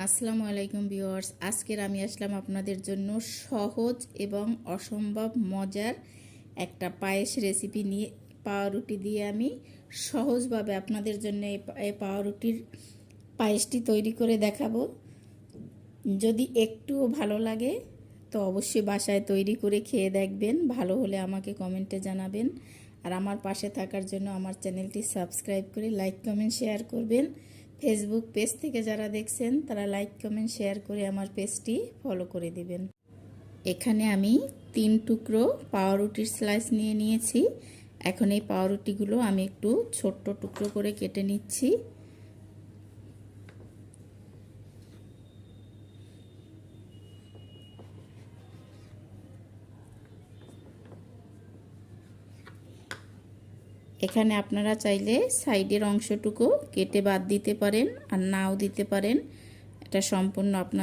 আসসালামু আলাইকুম ভিউয়ার্স, আজকের আমি আসলাম আপনাদের জন্য সহজ এবং অসম্ভব মজার একটা পায়েস রেসিপি নিয়ে। পাউরুটি দিয়ে আমি সহজভাবে আপনাদের জন্য এই পাউরুটির পায়েসটি তৈরি করে দেখাবো। যদি একটুও ভালো লাগে তো অবশ্যই বাসায় তৈরি করে খেয়ে দেখবেন, ভালো হলে আমাকে কমেন্টে জানাবেন। আর আমার পাশে থাকার জন্য আমার চ্যানেলটি সাবস্ক্রাইব করে লাইক কমেন্ট শেয়ার করবেন। ফেসবুক পেজ থেকে যারা দেখছেন তারা লাইক কমেন্ট শেয়ার করে আমার পেজটি ফলো করে দিবেন। এখানে আমি 3 টুকরো পাউরুটির স্লাইস নিয়ে নিয়েছি। এখন এই পাউরুটিগুলো আমি একটু ছোট্ট টুকরো করে কেটে নিচ্ছি। এখানে আপনারা চাইলে সাইডের অংশটুকু কেটে বাদ দিতে পারেন আর নাও দিতে পারেন, এটা সম্পূর্ণ আপনাদের